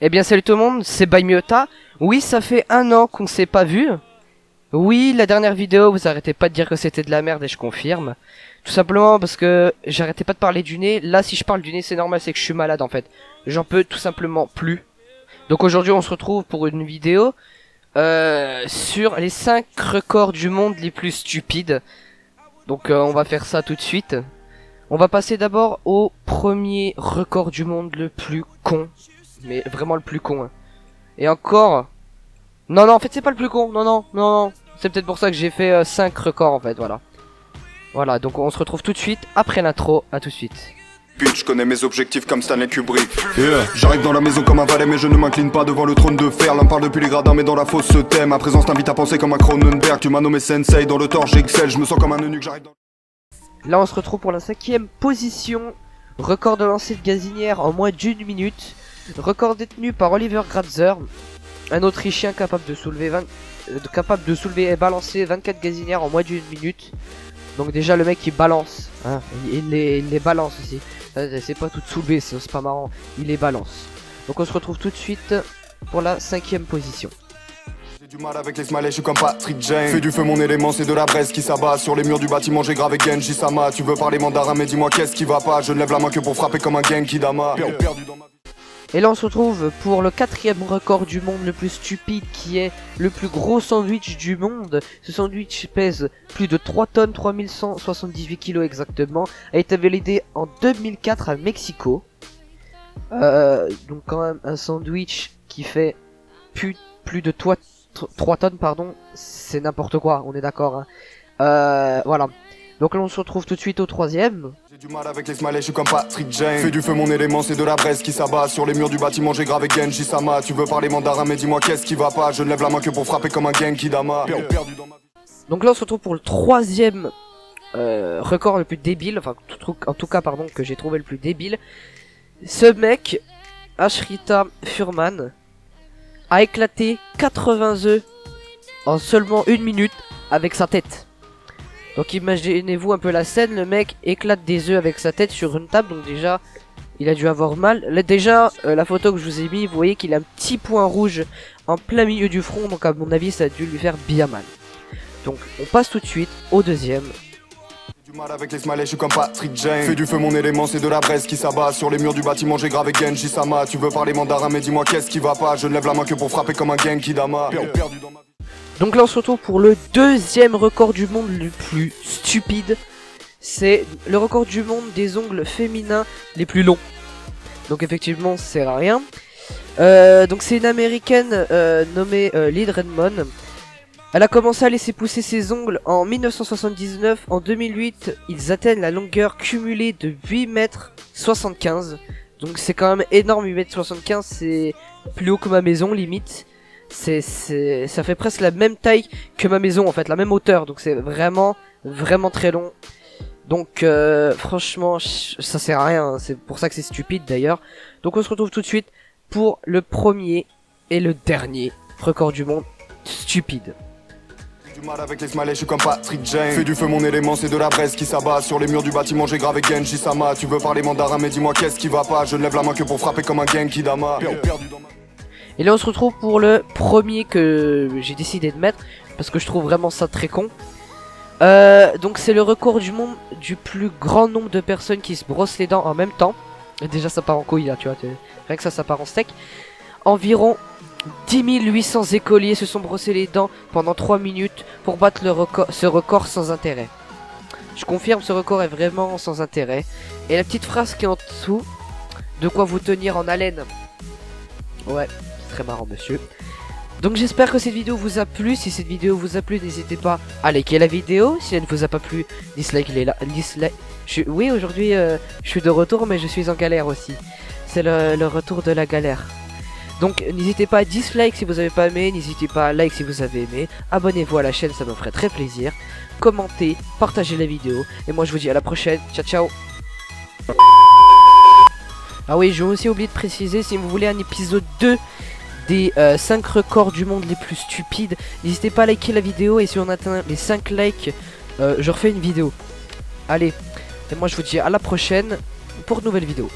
Eh bien salut tout le monde, c'est Baimiota. Oui, ça fait un an qu'on s'est pas vu. Oui, la dernière vidéo, vous arrêtez pas de dire que c'était de la merde et je confirme. Tout simplement parce que j'arrêtais pas de parler du nez. Là, si je parle du nez, c'est normal, c'est que je suis malade en fait. J'en peux tout simplement plus. Donc aujourd'hui, on se retrouve pour une vidéo sur les 5 records du monde les plus stupides. Donc on va faire ça tout de suite. On va passer d'abord au premier record du monde le plus con. Mais vraiment le plus con. Hein. Et encore... Non, en fait c'est pas le plus con. Non. C'est peut-être pour ça que j'ai fait 5 records en fait, voilà. Voilà, donc on se retrouve tout de suite après l'intro. À tout de suite. Je connais mes objectifs comme Stanley Kubrick. J'arrive dans la maison comme un valet, mais je ne m'incline pas devant le trône de fer. L'un parle depuis les gradins, mais dans la fosse se thème. Ma présence t'invite à penser comme un Cronenberg. Tu m'as nommé Sensei, dans le tort j'excelle. Je me sens comme un eunuque, j'arrive dans... Là on se retrouve pour la 5ème position. Record de lancer de gazinière en moins d'1 minute. Record détenu par Oliver Gratzer, un Autrichien capable de soulever et balancer 24 gazinières en moins d'1 minute. Donc déjà le mec il balance, hein, il les balance aussi. C'est pas tout soulevé, c'est pas marrant, il les balance. Donc on se retrouve tout de suite pour la 5ème position. J'ai du mal avec les smileys, je suis comme Patrick Jane. Fais du feu mon élément, c'est de la braise qui s'abat. Sur les murs du bâtiment j'ai gravé Genji Sama. Tu veux parler mandarin mais dis-moi qu'est-ce qui va pas. Je ne lève la main que pour frapper comme un Genki Dama. Perdu dans ma... Et là on se retrouve pour le 4ème record du monde le plus stupide, qui est le plus gros sandwich du monde. Ce sandwich pèse plus de 3 tonnes, 3178 kilos exactement, a été validé en 2004 à Mexico. Donc quand même un sandwich qui fait plus de 3 tonnes, pardon, c'est n'importe quoi, on est d'accord. Hein. Voilà. Donc là on se retrouve tout de suite au 3ème. J'ai du mal avec les smileys, je suis comme Patrick Jane. Fais du feu mon élément, c'est de la braise qui s'abat. Sur les murs du bâtiment j'ai gravé Genji Sama. Tu veux parler mandarin mais dis-moi qu'est-ce qui va pas. Je ne lève la main que pour frapper comme un Genki Dama. Perdu dans ma... Donc là on se retrouve pour le 3ème record le plus débile. Enfin en tout cas pardon, que j'ai trouvé le plus débile. Ce mec, Ashrita Furman, a éclaté 80 œufs en seulement 1 minute avec sa tête. Donc imaginez-vous un peu la scène, le mec éclate des œufs avec sa tête sur une table, donc déjà il a dû avoir mal. Là, déjà la photo que je vous ai mis, vous voyez qu'il a un petit point rouge en plein milieu du front, donc à mon avis ça a dû lui faire bien mal. Donc on passe tout de suite au 2ème. J'ai du mal avec les smileys, je suis comme Patrick Jane. Fais du feu mon élément, c'est de la braise qui s'abat. Sur les murs du bâtiment j'ai gravé Genji Sama. Tu veux parler mandarin mais dis-moi qu'est-ce qui va pas. Je ne lève la main que pour frapper comme un Genki Dama. Perdu dans ma... Donc là on se retrouve pour le 2ème record du monde le plus stupide. C'est le record du monde des ongles féminins les plus longs. Donc effectivement ça sert à rien. Donc c'est une américaine nommée Lynn Redmond. Elle a commencé à laisser pousser ses ongles en 1979. En 2008 ils atteignent la longueur cumulée de 8,75 m. Donc c'est quand même énorme, 8,75 m, c'est plus haut que ma maison limite. Ça fait presque la même taille que ma maison en fait, la même hauteur, donc c'est vraiment très long. Donc franchement ça sert à rien, hein. C'est pour ça que c'est stupide d'ailleurs. Donc on se retrouve tout de suite pour le premier et le dernier record du monde stupide. J'ai du mal avec les smileys, je suis comme Patrick Jane. Fais du feu mon élément, c'est de la braise qui s'abat. Sur les murs du bâtiment j'ai gravé Genji Sama. Tu veux parler mandarin mais dis-moi qu'est-ce qui va pas. Je ne lève la main que pour frapper comme un Genki Dama. Perdu dans ma... Et là on se retrouve pour le premier que j'ai décidé de mettre, parce que je trouve vraiment ça très con. Donc c'est le record du monde du plus grand nombre de personnes qui se brossent les dents en même temps. Et déjà ça part en couille là, tu vois, rien que ça part en steak. Environ 10 800 écoliers se sont brossés les dents pendant 3 minutes pour battre ce record sans intérêt. Je confirme, ce record est vraiment sans intérêt. Et la petite phrase qui est en dessous, de quoi vous tenir en haleine. Ouais, c'est très marrant monsieur. Donc j'espère que cette vidéo vous a plu. Si cette vidéo vous a plu, n'hésitez pas à liker la vidéo. Si elle ne vous a pas plu, dislike. Oui, aujourd'hui je suis de retour, mais je suis en galère aussi. C'est le retour de la galère. Donc n'hésitez pas à dislike si vous avez pas aimé, n'hésitez pas à like si vous avez aimé. Abonnez-vous à la chaîne, ça me ferait très plaisir. Commentez, partagez la vidéo. Et moi je vous dis à la prochaine. Ciao ciao. Ah oui, j'ai aussi oublié de préciser, si vous voulez un épisode 2 des 5 records du monde les plus stupides, n'hésitez pas à liker la vidéo, et si on atteint les 5 likes, je refais une vidéo. Allez, et moi je vous dis à la prochaine pour de nouvelles vidéos.